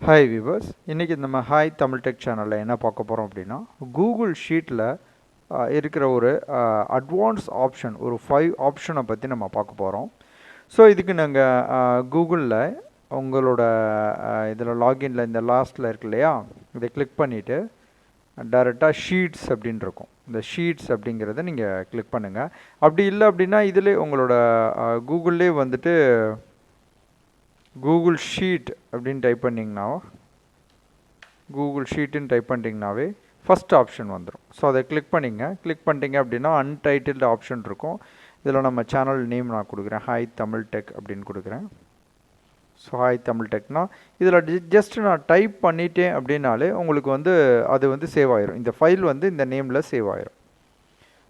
Hi viewers, இன்றைக்கி நம்ம hi Tamil tech சேனலில் என்ன பார்க்க போகிறோம் அப்படின்னா, கூகுள் ஷீட்டில் இருக்கிற ஒரு அட்வான்ஸ் ஆப்ஷன், ஒரு 5 ஆப்ஷனை பற்றி நம்ம பார்க்க போகிறோம். ஸோ இதுக்கு நாங்கள் கூகுளில் உங்களோட இதில் லாகின்ல இந்த லாஸ்ட்டில் இருக்கு இல்லையா, இதை கிளிக் பண்ணிவிட்டு டைரெக்டாக ஷீட்ஸ் அப்படின்னு இருக்கும். இந்த ஷீட்ஸ் அப்படிங்கிறத நீங்கள் கிளிக் பண்ணுங்கள். அப்படி இல்லை அப்படின்னா இதில் உங்களோட கூகுள்லேயே வந்துட்டு கூகுள் ஷீட் அப்படின்னு டைப் பண்ணிங்கன்னா, கூகுள் ஷீட்டுன்னு டைப் பண்ணிட்டீங்கனாவே ஃபஸ்ட் ஆப்ஷன் வந்துடும். ஸோ அதை கிளிக் பண்ணிட்டீங்க அப்படின்னா அன்டைட்டில்டு ஆப்ஷன் இருக்கும். இதில் நம்ம சேனல் நேம் நான் கொடுக்குறேன், ஹாய் தமிழ் டெக் அப்படின்னு கொடுக்குறேன். ஸோ ஹாய் தமிழ் டெக்னா இதில் ஜஸ்ட் நான் டைப் பண்ணிட்டேன் அப்படின்னாலே உங்களுக்கு வந்து அது வந்து சேவ் ஆயிரும். இந்த ஃபைல் வந்து இந்த நேமில் சேவ் ஆயிரும்.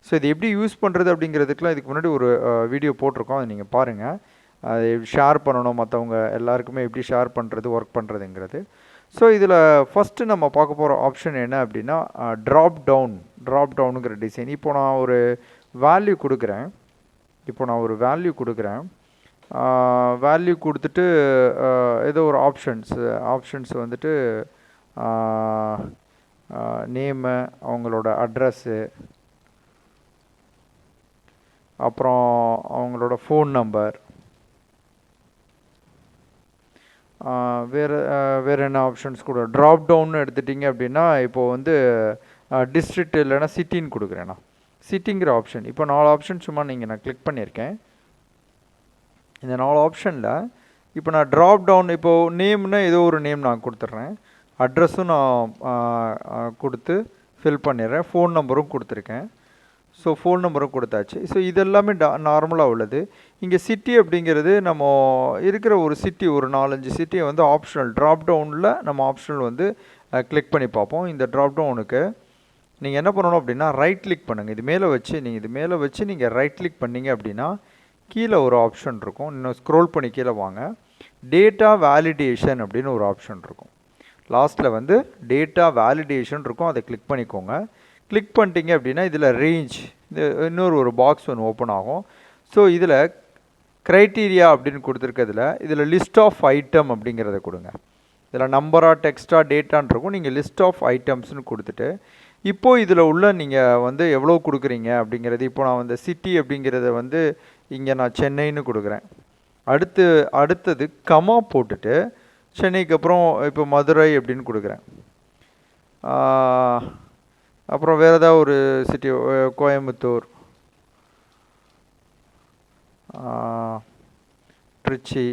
ஸோ இது எப்படி யூஸ் பண்ணுறது அப்படிங்கிறதுக்குலாம் இதுக்கு முன்னாடி ஒரு வீடியோ போட்டிருக்கோம், அதை நீங்கள் பாருங்கள். அதை ஷேர் பண்ணணும், மற்றவங்க எல்லாருக்குமே எப்படி ஷேர் பண்ணுறது, ஒர்க் பண்ணுறதுங்கிறது. ஸோ இதில் ஃபஸ்ட்டு நம்ம பார்க்க போகிற ஆப்ஷன் என்ன அப்படின்னா, ட்ராப் டவுனுங்கிற டிசைன். இப்போ நான் ஒரு வேல்யூ கொடுக்குறேன். வேல்யூ கொடுத்துட்டு ஏதோ ஒரு ஆப்ஷன்ஸ் வந்துட்டு நேமு, அவங்களோட அட்ரஸ்ஸு, அப்புறம் அவங்களோட ஃபோன் நம்பர், வேறு என்ன ஆப்ஷன்ஸ் கூட ட்ராப் டவுன்னு எடுத்துட்டிங்க அப்படின்னா, இப்போது வந்து டிஸ்ட்ரிக்ட் இல்லைன்னா சிட்டின்னு கொடுக்குறேண்ணா, சிட்டிங்கிற ஆப்ஷன். இப்போ 4 ஆப்ஷன் சும்மா நான் கிளிக் பண்ணியிருக்கேன். இந்த 4 ஆப்ஷனில் இப்போ நான் ட்ராப் டவுன், இப்போது நேம்னா ஏதோ ஒரு நேம் நான் கொடுத்துட்றேன், அட்ரஸும் நான் கொடுத்து ஃபில் பண்ணிடுறேன், ஃபோன் நம்பரும் கொடுத்துருக்கேன். ஸோ ஃபோன் நம்பரும் கொடுத்தாச்சு. ஸோ இதெல்லாமே நார்மலாக உள்ளது. இங்கே சிட்டி அப்படிங்கிறது நம்ம இருக்கிற ஒரு சிட்டி, ஒரு 4-5 சிட்டியை வந்து ஆப்ஷனல் ட்ராப் டவுனில் நம்ம ஆப்ஷனல் வந்து கிளிக் பண்ணி பார்ப்போம். இந்த ட்ராப் டவுனுக்கு நீங்கள் என்ன பண்ணணும் அப்படின்னா, ரைட் கிளிக் பண்ணுங்கள். இது மேலே வச்சு நீங்கள் ரைட் கிளிக் பண்ணிங்க அப்படின்னா கீழே ஒரு ஆப்ஷன் இருக்கும். இன்னும் ஸ்க்ரோல் பண்ணி கீழே வாங்க, டேட்டா வேலிடேஷன் அப்படின்னு ஒரு ஆப்ஷன் இருக்கும். லாஸ்ட்டில் வந்து டேட்டா வேலிடேஷன் இருக்கும், அதை கிளிக் பண்ணிக்கோங்க. கிளிக் பண்ணிட்டீங்க அப்படின்னா இதில் ரேஞ்ச், இன்னொரு ஒரு பாக்ஸ் ஒன்று ஓப்பன் ஆகும். ஸோ இதில் க்ரைட்டீரியா அப்படின்னு கொடுத்துருக்கிறதுல இதில் லிஸ்ட் ஆஃப் ஐட்டம் அப்படிங்கிறத கொடுங்க. இதில் நம்பராக டெக்ஸ்ட்டாக டேட்டான் இருக்கும். நீங்கள் லிஸ்ட் ஆஃப் ஐட்டம்ஸ்னு கொடுத்துட்டு இப்போது இதில் உள்ள நீங்கள் வந்து எவ்வளோ கொடுக்குறீங்க அப்படிங்கிறது, இப்போ நான் வந்து சிட்டி அப்படிங்கிறத வந்து இங்கே நான் சென்னைன்னு கொடுக்குறேன். அடுத்தது கமா போட்டுட்டு சென்னைக்கு அப்புறம் இப்போ மதுரை அப்படின்னு கொடுக்குறேன். அப்புறம் வேறு ஏதாவது ஒரு சிட்டி, கோயம்புத்தூர், திருச்சி.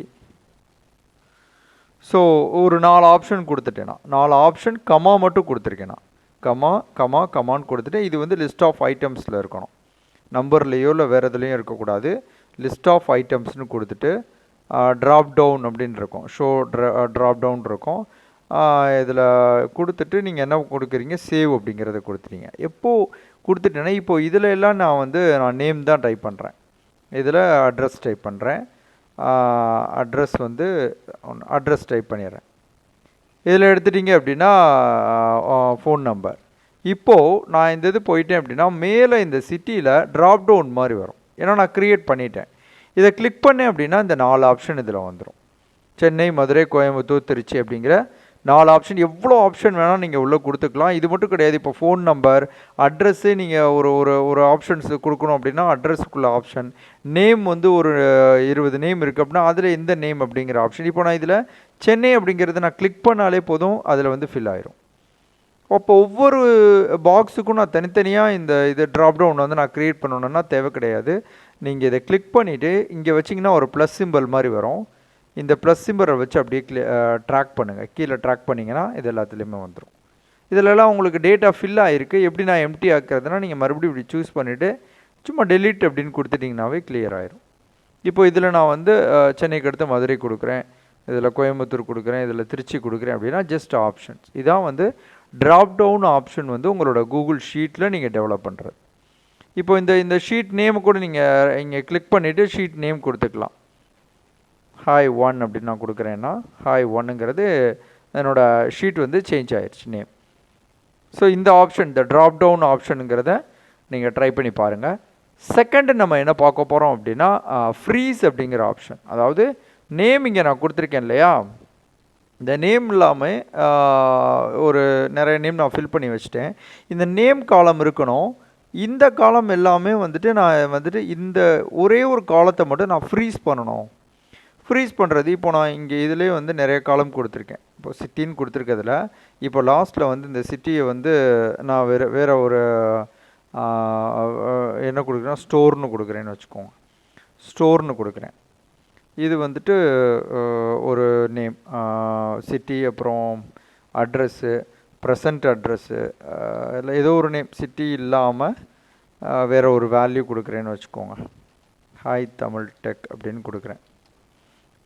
ஸோ ஒரு 4 ஆப்ஷன் கொடுத்துட்டேன்னா, 4 ஆப்ஷன் கமா மட்டும் கொடுத்துருக்கேன்னா, கமான்னு கொடுத்துட்டு இது வந்து லிஸ்ட் ஆஃப் ஐட்டம்ஸில் இருக்கணும், நம்பர்லேயோ இல்லை வேறு எதுலேயும் இருக்கக்கூடாது. லிஸ்ட் ஆஃப் ஐட்டம்ஸ்னு கொடுத்துட்டு ட்ராப் டவுன் அப்படின்னு இருக்கும், ட்ராப் டவுன் இருக்கும். இதில் கொடுத்துட்டு நீங்கள் என்ன கொடுக்குறீங்க, சேவ் அப்படிங்கிறத கொடுத்துட்டீங்க. எப்போது கொடுத்துட்டேன்னா இப்போது இதில் எல்லாம் நான் நேம் தான் டைப் பண்ணுறேன், இதில் அட்ரஸ் டைப் பண்ணுறேன். அட்ரஸ் டைப் பண்ணிடுறேன். இதில் எடுத்துட்டிங்க அப்படின்னா ஃபோன் நம்பர். இப்போது நான் இந்த இது போயிட்டேன் அப்படின்னா மேலே இந்த சிட்டியில் ட்ராப் டவுன் மாதிரி வரும், ஏன்னா நான் க்ரியேட் பண்ணிட்டேன். இதை கிளிக் பண்ணேன் அப்படின்னா இந்த 4 ஆப்ஷன் இதில் வந்துடும். சென்னை, மதுரை, கோயம்புத்தூர், திருச்சி அப்படிங்கிற 4 ஆப்ஷன். எவ்வளோ ஆப்ஷன் வேணால் நீங்கள் உள்ளே கொடுத்துக்கலாம். இது மட்டும் கிடையாது, இப்போ ஃபோன் நம்பர், அட்ரஸ்ஸு நீங்கள் ஒரு ஆப்ஷன்ஸ் கொடுக்கணும் அப்படின்னா அட்ரஸுக்குள்ள ஆப்ஷன், நேம் வந்து ஒரு 20 நேம் இருக்குது அப்படின்னா அதில் எந்த நேம் அப்படிங்கிற ஆப்ஷன். இப்போ நான் இதில் சென்னை அப்படிங்கிறத நான் கிளிக் பண்ணாலே போதும், அதில் வந்து ஃபில் ஆயிரும். அப்போ ஒவ்வொரு பாக்ஸுக்கும் நான் தனித்தனியாக இது ட்ராப் டவுன் வந்து நான் க்ரியேட் பண்ணணுன்னா தேவை கிடையாது. நீங்கள் இதை கிளிக் பண்ணிவிட்டு இங்கே வச்சிங்கன்னா ஒரு ப்ளஸ் சிம்பிள் மாதிரி வரும். இந்த ப்ளஸ் சிம்பரை வச்சு அப்படியே ட்ராக் பண்ணுங்கள். கீழே ட்ராக் பண்ணிங்கன்னா இது எல்லாத்துலேயுமே வந்துடும். இதிலெல்லாம் உங்களுக்கு டேட்டா ஃபில் ஆகிருக்கு. எப்படி நான் எம்டி ஆக்குறதுனா, நீங்கள் மறுபடியும் இப்படி சூஸ் பண்ணிவிட்டு சும்மா டெலீட் அப்படின்னு கொடுத்துட்டிங்கனாவே கிளியர் ஆயிரும். இப்போ இதில் நான் வந்து சென்னைக்கு அடுத்து மதுரை கொடுக்குறேன், இதில் கோயம்புத்தூர் கொடுக்குறேன், இதில் திருச்சி கொடுக்குறேன் அப்படின்னா ஜஸ்ட் ஆப்ஷன்ஸ். இதான் வந்து ட்ராப் டவுன் ஆப்ஷன் வந்து உங்களோட கூகுள் ஷீட்டில் நீங்கள் டெவலப் பண்ணுறது. இப்போ இந்த ஷீட் நேம் கூட நீங்கள் இங்கே கிளிக் பண்ணிவிட்டு ஷீட் நேம் கொடுத்துக்கலாம். ஹாய் 1 அப்படின்னு நான் கொடுக்குறேன்னா ஹாய் 1ங்கிறது என்னோடய ஷீட் வந்து சேஞ்ச் ஆயிடுச்சு நேம். ஸோ இந்த ஆப்ஷன், இந்த ட்ராப் டவுன் ஆப்ஷனுங்கிறத நீங்கள் ட்ரை பண்ணி பாருங்கள். செகண்டு நம்ம என்ன பார்க்க போகிறோம் அப்படின்னா, ஃப்ரீஸ் அப்படிங்கிற ஆப்ஷன். அதாவது நேம் இங்கே நான் கொடுத்துருக்கேன் இல்லையா, இந்த நேம் இல்லாமல் ஒரு நிறைய நேம் நான் ஃபில் பண்ணி வச்சுட்டேன். இந்த நேம் காலம் இருக்கணும். இந்த காலம் எல்லாமே வந்துட்டு நான் வந்துட்டு இந்த ஒரே ஒரு காலத்தை மட்டும் நான் ஃப்ரீஸ் பண்ணணும். ஃப்ரீஸ் பண்ணுறது இப்போ நான் இங்கே இதுலேயே வந்து நிறைய காலம் கொடுத்துருக்கேன். இப்போ சிட்டின்னு கொடுத்துருக்கிறதுல இப்போ லாஸ்ட்டில் வந்து இந்த சிட்டியை வந்து நான் வேறு ஒரு என்ன கொடுக்குறேன்னா ஸ்டோர்னு கொடுக்குறேன்னு வச்சுக்கோங்க. ஸ்டோர்னு கொடுக்குறேன். இது வந்துட்டு ஒரு நேம், சிட்டி, அப்புறம் அட்ரஸ்ஸு, ப்ரெசண்ட் அட்ரஸ்ஸு, இல்லை ஏதோ ஒரு நேம், சிட்டி இல்லாமல் வேறு ஒரு வேல்யூ கொடுக்குறேன்னு வச்சுக்கோங்க. ஹாய் தமிழ் டெக் அப்படின்னு கொடுக்குறேன்.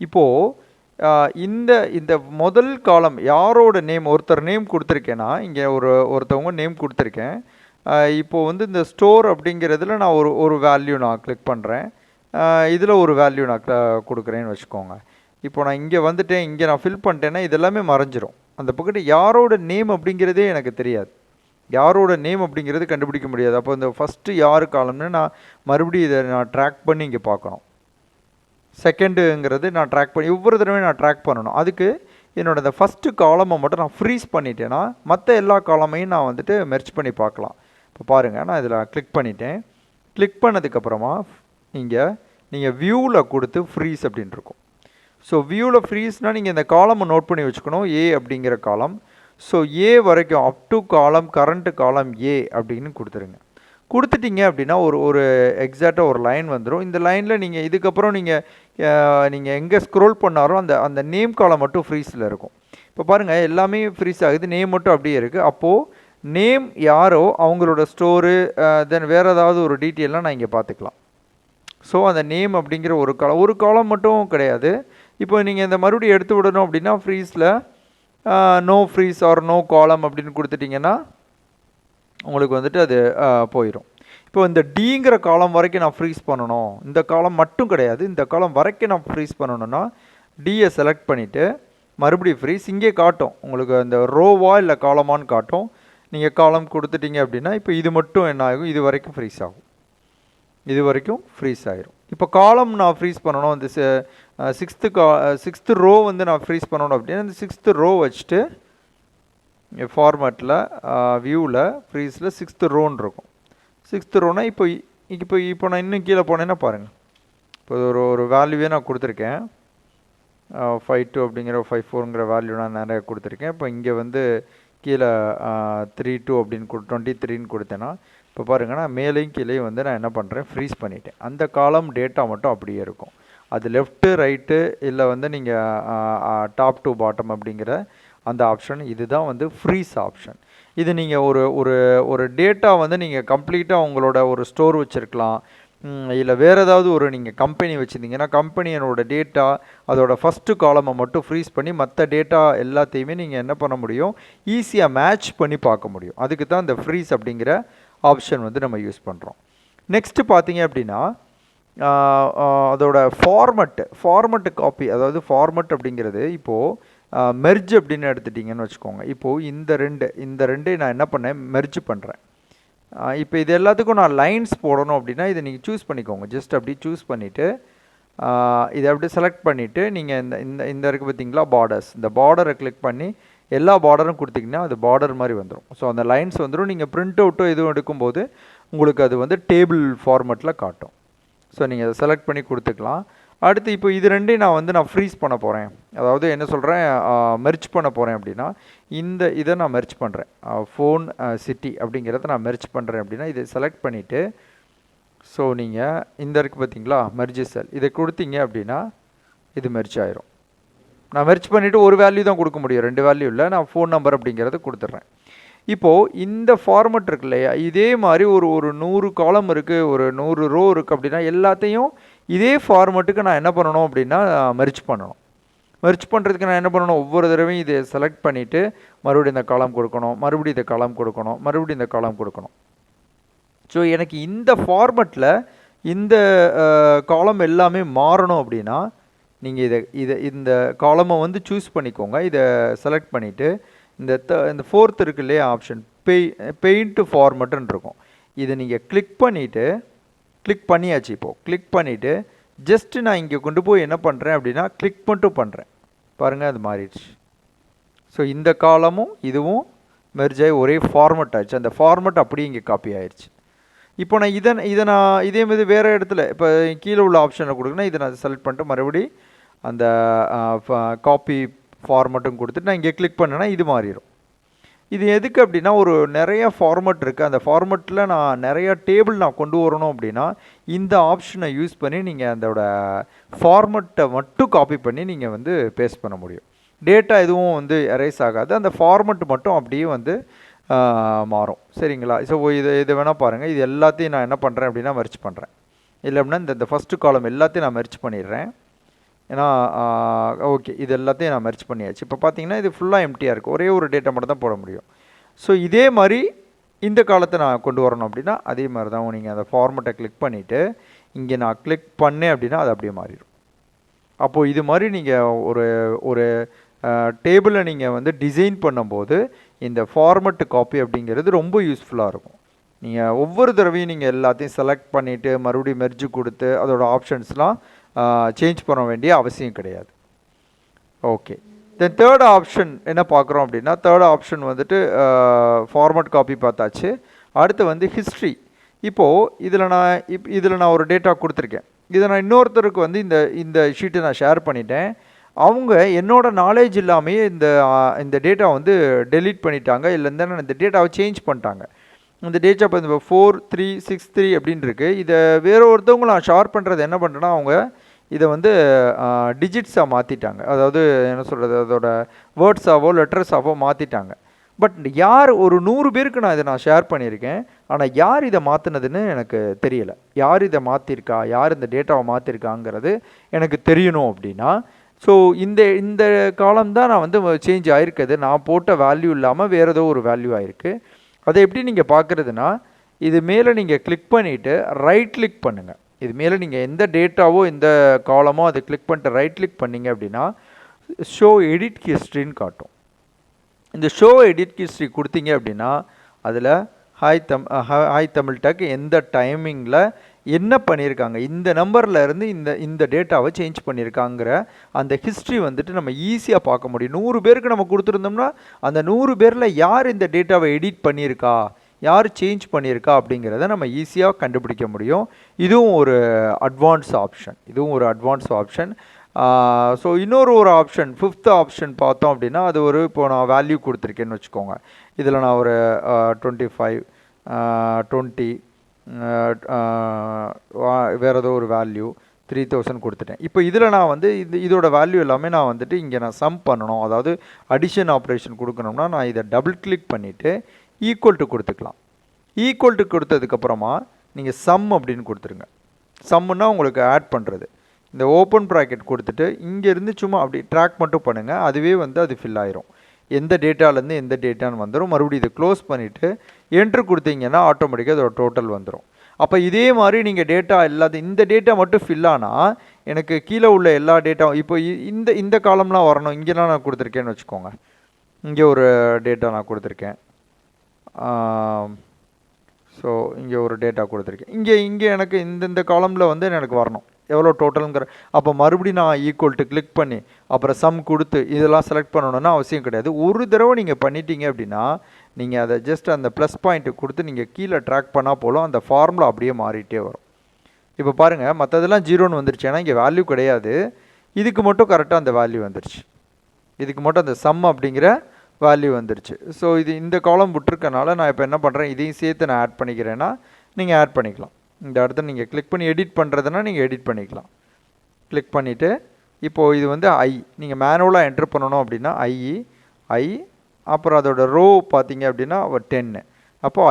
இப்போது இந்த இந்த முதல் காலம் யாரோட நேம், ஒருத்தர் நேம் கொடுத்துருக்கேன்னா இங்கே ஒருத்தவங்க நேம் கொடுத்துருக்கேன். இப்போது வந்து இந்த ஸ்டோர் அப்படிங்கிறதுல நான் ஒரு வேல்யூ நான் கிளிக் பண்ணுறேன். இதில் ஒரு வேல்யூ நான் கொடுக்குறேன்னு வச்சுக்கோங்க. இப்போ நான் இங்கே வந்துட்டேன், இங்கே நான் ஃபில் பண்ணிட்டேன்னா இதெல்லாமே மறைஞ்சிரும். அந்த பக்கத்து யாரோட நேம் அப்படிங்கிறதே எனக்கு தெரியாது. யாரோட நேம் அப்படிங்கிறது கண்டுபிடிக்க முடியாது. அப்போ இந்த ஃபஸ்ட்டு யார் காலம்னு நான் மறுபடியும் இதை நான் ட்ராக் பண்ணி இங்கே பார்க்கணும். செகண்டுங்கிறது நான் ட்ராக் பண்ணி ஒவ்வொரு தடவையும் நான் ட்ராக் பண்ணணும். அதுக்கு என்னோட இந்த ஃபஸ்ட்டு காலமை மட்டும் நான் ஃப்ரீஸ் பண்ணிட்டேன்னா மற்ற எல்லா காலமையும் நான் வந்துட்டு மெர்ச் பண்ணி பார்க்கலாம். இப்போ பாருங்கள், நான் இதில் கிளிக் பண்ணிட்டேன். கிளிக் பண்ணதுக்கப்புறமா இங்கே நீங்கள் வியூவில் கொடுத்து ஃப்ரீஸ் அப்படின்னு இருக்கும். ஸோ வியூவில் ஃப்ரீஸ்னால் நீங்கள் இந்த காலமை நோட் பண்ணி வச்சுக்கணும், ஏ அப்படிங்கிற காலம். ஸோ ஏ வரைக்கும் அப் டு காலம் கரண்ட்டு காலம் ஏ அப்படின்னு கொடுத்துருங்க. கொடுத்துட்டிங்க அப்படின்னா ஒரு எக்ஸாக்டாக ஒரு லைன் வந்துடும். இந்த லைனில் நீங்கள் இதுக்கப்புறம் நீங்கள் எங்கே ஸ்க்ரோல் பண்ணாலும் அந்த நேம் காலம் மட்டும் ஃப்ரீஸில் இருக்கும். இப்போ பாருங்கள், எல்லாமே ஃப்ரீஸ் ஆகுது, நேம் மட்டும் அப்படியே இருக்குது. அப்போது நேம் யாரோ அவங்களோட ஸ்டோரு, தென் வேறு ஏதாவது ஒரு டீட்டெயிலாம் நான் இங்கே பார்த்துக்கலாம். ஸோ அந்த நேம் அப்படிங்கிற ஒரு காலம் மட்டும் கிடையாது. இப்போ நீங்கள் இந்த மறுபடியும் எடுத்து விடணும் அப்படின்னா ஃப்ரீஸில் நோ ஃப்ரீஸ் ஆர் நோ காலம் அப்படின்னு கொடுத்துட்டிங்கன்னா உங்களுக்கு வந்துட்டு அது போயிடும். இப்போ இந்த டிங்கிற காலம் வரைக்கும் நான் ஃப்ரீஸ் பண்ணணும், இந்த காலம் மட்டும் கிடையாது, இந்த காலம் வரைக்கும் நான் ஃப்ரீஸ் பண்ணணும்னா டியை செலக்ட் பண்ணிவிட்டு மறுபடியும் ஃப்ரீஸ் இங்கே காட்டும். உங்களுக்கு அந்த ரோவா இல்லை காலமானு காட்டும். நீங்கள் காலம் கொடுத்துட்டீங்க அப்படின்னா இப்போ இது மட்டும் என்ன ஆகும், இது வரைக்கும் ஃப்ரீஸ் ஆகும், இது வரைக்கும் ஃப்ரீஸ் ஆகிரும். இப்போ காலம் நான் ஃப்ரீஸ் பண்ணணும், இந்த சிக்ஸ்த்து ரோ வந்து நான் ஃப்ரீஸ் பண்ணணும் அப்படின்னா இந்த சிக்ஸ்த்து ரோ வச்சுட்டு ஃபார்மேட்டில் வியூவில் ஃப்ரீஸில் சிக்ஸ்த்து ரோன்னு இருக்கும். சிக்ஸ்த்து ரோனா இப்போ நான் இன்னும் கீழே போனேன்னா பாருங்கள், இப்போ ஒரு வேல்யூவே நான் கொடுத்துருக்கேன். 52 அப்படிங்கிற 54ங்கிற வேல்யூ நான் நிறைய கொடுத்துருக்கேன். இப்போ இங்கே வந்து கீழே 32 அப்படின்னு 23ன்னு கொடுத்தேன்னா இப்போ பாருங்கள், நான் மேலேயும் கீழேயும் வந்து நான் என்ன பண்ணுறேன், ஃப்ரீஸ் பண்ணிட்டேன். அந்த காலம் டேட்டா மட்டும் அப்படியே இருக்கும். அது லெஃப்ட்டு ரைட்டு இல்லை வந்து நீங்கள் டாப் டு பாட்டம் அப்படிங்கிற அந்த ஆப்ஷன், இதுதான் வந்து ஃப்ரீஸ் ஆப்ஷன். இது நீங்கள் ஒரு டேட்டா வந்து நீங்கள் கம்ப்ளீட்டாக உங்களோட ஒரு ஸ்டோர் வச்சுருக்கலாம், இல்லை வேறு ஏதாவது நீங்கள் கம்பெனி வச்சுருந்தீங்கன்னா கம்பெனியோட டேட்டா அதோட ஃபஸ்ட்டு காலமை மட்டும் ஃப்ரீஸ் பண்ணி மற்ற டேட்டா எல்லாத்தையுமே நீங்கள் என்ன பண்ண முடியும், ஈஸியாக மேட்ச் பண்ணி பார்க்க முடியும். அதுக்கு தான் இந்த ஃப்ரீஸ் அப்படிங்கிற ஆப்ஷன் வந்து நம்ம யூஸ் பண்ணுறோம். நெக்ஸ்ட்டு பார்த்தீங்க அப்படின்னா அதோட ஃபார்மட்டு காப்பி, அதாவது ஃபார்மட் அப்படிங்கிறது இப்போது மெர்ஜ் அப்படின்னு எடுத்துட்டிங்கன்னு வச்சுக்கோங்க. இப்போது இந்த ரெண்டையும் நான் என்ன பண்ணேன், மெர்ஜ் பண்ணுறேன். இப்போ இது எல்லாத்துக்கும் நான் லைன்ஸ் போடணும் அப்படின்னா இதை நீங்கள் சூஸ் பண்ணிக்கோங்க. ஜஸ்ட் அப்படி சூஸ் பண்ணிவிட்டு இதை அப்படி செலக்ட் பண்ணிவிட்டு நீங்கள் இந்த இருக்குது பார்த்தீங்களா பார்டர்ஸ், இந்த பார்டரை கிளிக் பண்ணி எல்லா பார்டரும் கொடுத்திங்கன்னா அது பார்டர் மாதிரி வந்துடும். ஸோ அந்த லைன்ஸ் வந்துடும். நீங்கள் பிரிண்ட் அவுட்டோ எதுவும் எடுக்கும்போது உங்களுக்கு அது வந்து டேபிள் ஃபார்மேட்டில் காட்டும். ஸோ நீங்கள் அதை செலக்ட் பண்ணி கொடுத்துக்கலாம். அடுத்து இப்போ இது ரெண்டையும் நான் ஃப்ரீஸ் பண்ண போகிறேன், அதாவது என்ன சொல்கிறேன், மெர்ச் பண்ண போகிறேன் அப்படின்னா இதை நான் மெர்ச் பண்ணுறேன். ஃபோன் சிட்டி அப்படிங்கிறத நான் மெர்ச் பண்ணுறேன் அப்படின்னா இதை செலக்ட் பண்ணிவிட்டு ஸோ நீங்கள் இந்த இருக்குது பார்த்தீங்களா மெர்ஜ் செல், இதை கொடுத்தீங்க அப்படின்னா இது மெர்ச் ஆயிரும். நான் மெர்ச் பண்ணிவிட்டு ஒரு வேல்யூ தான் கொடுக்க முடியும், 2 வேல்யூ இல்லை. நான் ஃபோன் நம்பர் அப்படிங்கிறத கொடுத்துட்றேன். இப்போது இந்த ஃபார்மட் இருக்கு இல்லையா, இதே மாதிரி ஒரு 100 காலம் இருக்குது, ஒரு 100 ரோ இருக்குது அப்படின்னா எல்லாத்தையும் இதே ஃபார்மட்டுக்கு நான் என்ன பண்ணணும் அப்படின்னா மெர்ச் பண்ணணும். மெர்ச் பண்ணுறதுக்கு நான் என்ன பண்ணணும், ஒவ்வொரு தடவையும் இதை செலக்ட் பண்ணிவிட்டு மறுபடியும் இந்த காலம் கொடுக்கணும், மறுபடியும் இந்த காலம் கொடுக்கணும், மறுபடியும் இந்த காலம் கொடுக்கணும். ஸோ எனக்கு இந்த ஃபார்மட்டில் இந்த காலம் எல்லாமே மாறணும் அப்படின்னா நீங்கள் இந்த காலமை வந்து சூஸ் பண்ணிக்கோங்க. இதை செலக்ட் பண்ணிவிட்டு இந்த ஃபோர்த் இருக்கு இல்லையா ஆப்ஷன், பெயிண்ட் ஃபார்மட்டுன்னு இருக்கும். இதை நீங்கள் கிளிக் பண்ணியாச்சு. இப்போது கிளிக் பண்ணிவிட்டு ஜஸ்ட்டு நான் இங்கே கொண்டு போய் என்ன பண்ணுறேன் அப்படின்னா கிளிக் மட்டும் பண்ணுறேன். பாருங்கள் அது மாறிடுச்சு. ஸோ இந்த காலமும் இதுவும் மெர்ஜ் ஆகி ஒரே ஃபார்மெட் ஆயிடுச்சு. அந்த ஃபார்மெட் அப்படியே இங்கே காப்பி ஆயிடுச்சு. இப்போ நான் இதை நான் இதே மாதிரி வேறு இடத்துல இப்போ கீழே உள்ள ஆப்ஷனை கொடுக்குன்னா இதை நான் செலக்ட் பண்ணிட்டு மறுபடி அந்த காப்பி ஃபார்மெட்டும் கொடுத்துட்டு நான் இங்கே கிளிக் பண்ணேன்னா இது மாறிடும். இது எதுக்கு அப்படின்னா ஒரு நிறைய ஃபார்மெட் இருக்குது. அந்த ஃபார்மெட்டில் நான் நிறைய டேபிள் நான் கொண்டு வரணும் அப்படின்னா இந்த ஆப்ஷனை யூஸ் பண்ணி நீங்கள் அதோட ஃபார்மெட்டை மட்டும் காப்பி பண்ணி நீங்கள் வந்து பேஸ்ட் பண்ண முடியும். டேட்டா எதுவும் வந்து எரேஸ் ஆகாது. அந்த ஃபார்மெட் மட்டும் அப்படியே வந்து மாறும். சரிங்களா? ஸோ இது வேணால் பாருங்கள். இது எல்லாத்தையும் நான் என்ன பண்ணுறேன் அப்படின்னா மெர்ஜ் பண்ணுறேன். இல்லை அப்படின்னா இந்த ஃபஸ்ட்டு காலம் எல்லாத்தையும் நான் மெர்ஜ் பண்ணிடுறேன். ஏன்னா ஓகே, இது எல்லாத்தையும் நான் மெர்ஜ் பண்ணியாச்சு. இப்போ பார்த்தீங்கன்னா இது ஃபுல்லாக எம்டியாக இருக்குது. ஒரே ஒரு டேட்டா மட்டும் தான் போட முடியும். ஸோ இதே மாதிரி இந்த காலத்தை நான் கொண்டு வரணும் அப்படின்னா அதே மாதிரி தான் நீங்கள் அந்த ஃபார்மெட்டை கிளிக் பண்ணிவிட்டு இங்கே நான் கிளிக் பண்ணேன் அப்படின்னா அது அப்படியே மாறிடும். அப்போது இது மாதிரி நீங்கள் ஒரு டேபிளை நீங்கள் வந்து டிசைன் பண்ணும்போது இந்த ஃபார்மெட்டு காப்பி அப்படிங்கிறது ரொம்ப யூஸ்ஃபுல்லாக இருக்கும். நீங்கள் ஒவ்வொரு தடவையும் நீங்கள் எல்லாத்தையும் செலக்ட் பண்ணிவிட்டு மறுபடியும் மெர்ஜ் கொடுத்து அதோட ஆப்ஷன்ஸ்லாம் சேஞ்ச் பண்ண வேண்டிய அவசியம் கிடையாது. ஓகே, தென் தேர்ட் ஆப்ஷன் என்ன பார்க்குறோம் அப்படின்னா தேர்ட் ஆப்ஷன் வந்துட்டு ஃபார்மட் காப்பி பார்த்தாச்சு. அடுத்து வந்து ஹிஸ்ட்ரி. இப்போது இதில் நான் ஒரு டேட்டா கொடுத்துருக்கேன். இதை நான் இன்னொருத்தருக்கு வந்து இந்த ஷீட்டை நான் ஷேர் பண்ணிட்டேன். அவங்க என்னோட நாலேஜ் இல்லாமையே இந்த டேட்டா வந்து டெலீட் பண்ணிட்டாங்க. இல்லைன்னா இந்த டேட்டாவை சேஞ்ச் பண்ணிட்டாங்க. இந்த டேட்டா இப்போ இந்த 4363 அப்படின்னு இருக்குது. இதை வேறு ஒருத்தவங்க நான் ஷேர் பண்ணுறது என்ன பண்ணுறேன்னா அவங்க இதை வந்து டிஜிட்ஸாக மாற்றிட்டாங்க. அதாவது என்ன சொல்கிறது, அதோட வேர்ட்ஸாவோ லெட்டர்ஸாவோ மாற்றிட்டாங்க. பட் யார் ஒரு 100 பேருக்கு நான் ஷேர் பண்ணியிருக்கேன். ஆனால் யார் இதை மாற்றினதுன்னு எனக்கு தெரியலை. யார் இதை மாற்றிருக்கா, யார் இந்த டேட்டாவை மாற்றிருக்காங்கிறது எனக்கு தெரியணும் அப்படின்னா ஸோ இந்த காலம் தான் நான் வந்து சேஞ்ச் ஆகிருக்குது. நான் போட்ட வேல்யூ இல்லாமல் வேறு ஏதோ ஒரு வேல்யூ ஆகிருக்கு. அதை எப்படி நீங்கள் பார்க்குறதுனா இது மேலே நீங்கள் கிளிக் பண்ணிவிட்டு ரைட் கிளிக் பண்ணுங்கள். இது மேலே நீங்கள் எந்த டேட்டாவோ எந்த காலமோ அதை கிளிக் பண்ணிட்டு ரைட் கிளிக் பண்ணிங்க அப்படின்னா ஷோ எடிட் ஹிஸ்ட்ரின்னு காட்டும். இந்த ஷோ எடிட் ஹிஸ்ட்ரி கொடுத்தீங்க அப்படின்னா அதில் ஹாய் தமிழ் டெக் எந்த டைமிங்கில் என்ன பண்ணியிருக்காங்க, இந்த நம்பரில் இருந்து இந்த டேட்டாவை சேஞ்ச் பண்ணியிருக்காங்கிற அந்த ஹிஸ்ட்ரி வந்துட்டு நம்ம ஈஸியாக பார்க்க முடியும். 100 பேருக்கு நம்ம கொடுத்துருந்தோம்னா அந்த 100 பேரில் யார் இந்த டேட்டாவை எடிட் பண்ணியிருக்கா, யார் சேஞ்ச் பண்ணியிருக்கா அப்படிங்கிறத நம்ம ஈஸியாக கண்டுபிடிக்க முடியும். இதுவும் ஒரு அட்வான்ஸ் ஆப்ஷன். ஸோ இன்னொரு ஆப்ஷன் 5th ஆப்ஷன் பார்த்தோம் அப்படின்னா அது இப்போ நான் வேல்யூ கொடுத்துருக்கேன்னு வச்சுக்கோங்க. இதில் நான் ஒரு 25 20 வேறு ஏதோ ஒரு வேல்யூ 3000 கொடுத்துட்டேன். இப்போ இதில் நான் வந்து இதோட வேல்யூ எல்லாமே நான் வந்துட்டு இங்கே நான் சம் பண்ணணும். அதாவது அடிஷன் ஆப்ரேஷன் கொடுக்கணும்னா நான் இதை டபுள் கிளிக் பண்ணிவிட்டு ஈக்குவல் டு கொடுத்துக்கலாம். ஈக்குவல் டு கொடுத்ததுக்கப்புறமா நீங்கள் சம் அப்படின்னு கொடுத்துருங்க. சம்முன்னா உங்களுக்கு ஆட் பண்ணுறது. இந்த ஓப்பன் ப்ராக்கெட் கொடுத்துட்டு இங்கேருந்து சும்மா அப்படி ட்ராக் மட்டும் பண்ணுங்கள். அதுவே வந்து அது ஃபில் ஆயிரும். எந்த டேட்டாலேருந்து எந்த டேட்டான்னு வந்துடும். மறுபடியும் இதை க்ளோஸ் பண்ணிவிட்டு என்ட்ரு கொடுத்தீங்கன்னா ஆட்டோமேட்டிக்காக அதோட டோட்டல் வந்துடும். அப்போ இதே மாதிரி நீங்கள் டேட்டா இந்த டேட்டா மட்டும் ஃபில் ஆனால் எனக்கு கீழே உள்ள எல்லா டேட்டாவும் இப்போ இந்த காலம்லாம் வரணும். இங்கெல்லாம் நான் கொடுத்துருக்கேன்னு வச்சுக்கோங்க. இங்கே ஒரு டேட்டா நான் கொடுத்துருக்கேன். ஸோ இங்கே ஒரு டேட்டா கொடுத்துருக்கேன். இங்கே எனக்கு இந்த காலமில் வந்து எனக்கு வரணும் எவ்வளோ டோட்டலுங்கிற. அப்போ மறுபடியும் நான் ஈக்குவல் டு கிளிக் பண்ணி அப்புறம் சம் கொடுத்து இதெல்லாம் செலக்ட் பண்ணணுன்னா அவசியம் கிடையாது. ஒரு தடவை நீங்கள் பண்ணிட்டீங்க அப்படின்னா நீங்கள் அதை ஜஸ்ட் அந்த ப்ளஸ் பாயிண்ட்டு கொடுத்து நீங்கள் கீழே ட்ராக் பண்ணால் போலும் அந்த ஃபார்முலா அப்படியே மாறிட்டே வரும். இப்போ பாருங்கள், மற்றதெல்லாம் 0ன்னு வந்துருச்சு. ஏன்னா இங்கே வேல்யூ கிடையாது. இதுக்கு மட்டும் கரெக்டாக அந்த வேல்யூ வந்துருச்சு. இதுக்கு மட்டும் அந்த சம் அப்படிங்கிற வேல்யூ வந்துருச்சு. ஸோ இந்த காலம் விட்டுருக்கனால நான் இப்போ என்ன பண்ணுறேன், இதையும் சேர்த்து நான் ஆட் பண்ணிக்கிறேன்னா நீங்கள் ஆட் பண்ணிக்கலாம். இந்த இடத்த நீங்கள் கிளிக் பண்ணி எடிட் பண்ணுறதுனா நீங்கள் எடிட் பண்ணிக்கலாம். கிளிக் பண்ணிவிட்டு இப்போது இது வந்து நீங்கள் மேனுவலாக என்ட்ரு பண்ணணும் அப்படின்னா ஐ அப்புறம் அதோட ரோ பார்த்தீங்க அப்படின்னா 10. அப்போது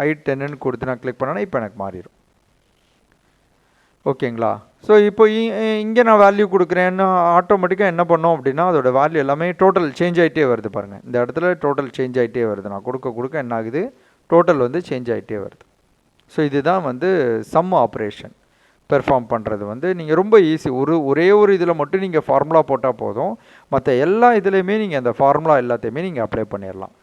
I10ன்னு கொடுத்து நான் கிளிக் பண்ணேன்னா இப்போ எனக்கு மாறிடும். ஓகேங்களா? ஸோ இப்போ இங்கே நான் வேல்யூ கொடுக்குறேன்னா ஆட்டோமேட்டிக்காக என்ன பண்ணோம் அப்படின்னா அதோட வேல்யூ எல்லாமே டோட்டல் சேஞ்ச் ஆகிட்டே வருது பாருங்கள். இந்த இடத்துல டோட்டல் சேஞ்ச் ஆகிட்டே வருது. நான் கொடுக்க என்ன ஆகுது, டோட்டல் வந்து சேஞ்ச் ஆகிட்டே வருது. ஸோ இதுதான் வந்து சம் ஆப்ரேஷன் பெர்ஃபார்ம் பண்ணுறது வந்து நீங்கள் ரொம்ப ஈஸி. ஒரே ஒரு இதில் மட்டும் நீங்கள் ஃபார்முலா போட்டால் போதும். மற்ற எல்லா இதுலேயுமே நீங்கள் அந்த ஃபார்முலா எல்லாத்தையுமே நீங்கள் அப்ளை பண்ணிடலாம்.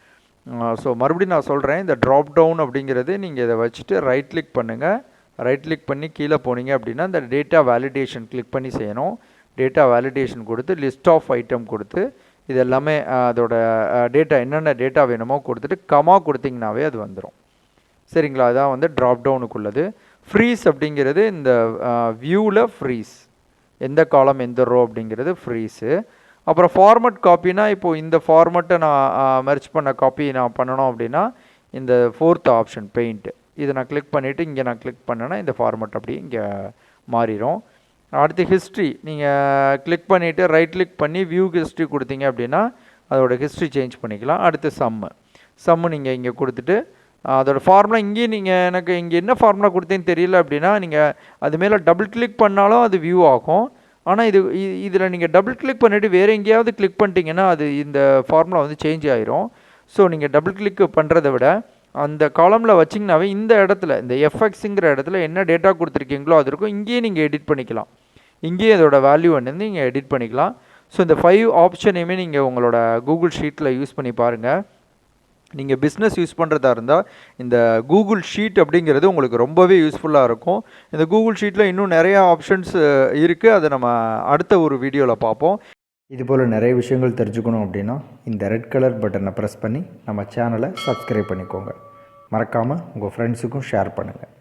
ஸோ மறுபடியும் நான் சொல்கிறேன், இந்த ட்ராப் டவுன் அப்படிங்கிறது நீங்கள் இதை வச்சுட்டு ரைட் கிளிக் பண்ணுங்கள். ரைட் கிளிக் பண்ணி கீழே போனீங்க அப்படின்னா இந்த டேட்டா வேலிடேஷன் கிளிக் பண்ணி செய்யணும். டேட்டா வேலிடேஷன் கொடுத்து லிஸ்ட் ஆஃப் ஐட்டம் கொடுத்து இது எல்லாமே அதோட டேட்டா என்னென்ன டேட்டா வேணுமோ கொடுத்துட்டு கமா கொடுத்தீங்கன்னாவே அது வந்துடும். சரிங்களா? அதான் வந்து ட்ராப் டவுனுக்குள்ளது. ஃப்ரீஸ் அப்படிங்கிறது இந்த வியூவில் ஃப்ரீஸ், எந்த காலம் எந்த ரோ அப்படிங்கிறது ஃப்ரீஸு. அப்புறம் ஃபார்மட் காப்பினா இப்போது இந்த ஃபார்மட்டை நான் மெர்ஜ் பண்ண காப்பி நான் பண்ணணும் அப்படின்னா இந்த 4th ஆப்ஷன் பெயிண்ட்டு இதை நான் கிளிக் பண்ணிவிட்டு இங்கே நான் கிளிக் பண்ணேன்னா இந்த ஃபார்மட் அப்படி இங்கே மாறிடும். அடுத்து ஹிஸ்ட்ரி நீங்கள் கிளிக் பண்ணிவிட்டு ரைட் கிளிக் பண்ணி வியூ ஹிஸ்ட்ரி கொடுத்தீங்க அப்படின்னா அதோட ஹிஸ்ட்ரி சேஞ்ச் பண்ணிக்கலாம். அடுத்து சம்மு நீங்கள் இங்கே கொடுத்துட்டு அதோட ஃபார்முலா இங்கேயும் நீங்கள் எனக்கு இங்கே என்ன ஃபார்முலா கொடுத்தேன்னு தெரியல அப்படின்னா நீங்கள் அது மேலே டபுள் கிளிக் பண்ணாலும் அது வியூ ஆகும். ஆனால் இதில் நீங்கள் டபுள் கிளிக் பண்ணிவிட்டு வேறு எங்கேயாவது கிளிக் பண்ணிட்டீங்கன்னா அது இந்த ஃபார்முலா வந்து சேஞ்ச் ஆயிரும். ஸோ நீங்கள் டபுள் கிளிக் பண்ணுறதை விட அந்த காலமில் வச்சிங்கனாவே இந்த இடத்துல இந்த எஃப்எக்ஸுங்கிற இடத்துல என்ன டேட்டா கொடுத்துருக்கீங்களோ அது இருக்கும். இங்கேயே நீங்கள் எடிட் பண்ணிக்கலாம். இங்கேயே அதோட வேல்யூ வந்து நீங்கள் எடிட் பண்ணிக்கலாம். ஸோ இந்த 5 ஆப்ஷனையுமே நீங்கள் உங்களோட கூகுள் ஷீட்டில் யூஸ் பண்ணி பாருங்கள். நீங்கள் பிஸ்னஸ் யூஸ் பண்ணுறதா இருந்தால் இந்த கூகுள் ஷீட் அப்படிங்கிறது உங்களுக்கு ரொம்பவே யூஸ்ஃபுல்லாக இருக்கும். இந்த கூகுள் ஷீட்டில் இன்னும் நிறையா ஆப்ஷன்ஸ் இருக்குது. அதை நம்ம அடுத்த ஒரு வீடியோவில் பார்ப்போம். இதுபோல் நிறைய விஷயங்கள் தெரிஞ்சுக்கணும் அப்படின்னா இந்த ரெட் கலர் பட்டனை ப்ரெஸ் பண்ணி நம்ம சேனலை சப்ஸ்கிரைப் பண்ணிக்கோங்க. மறக்காமல் உங்கள் ஃப்ரெண்ட்ஸுக்கும் ஷேர் பண்ணுங்கள்.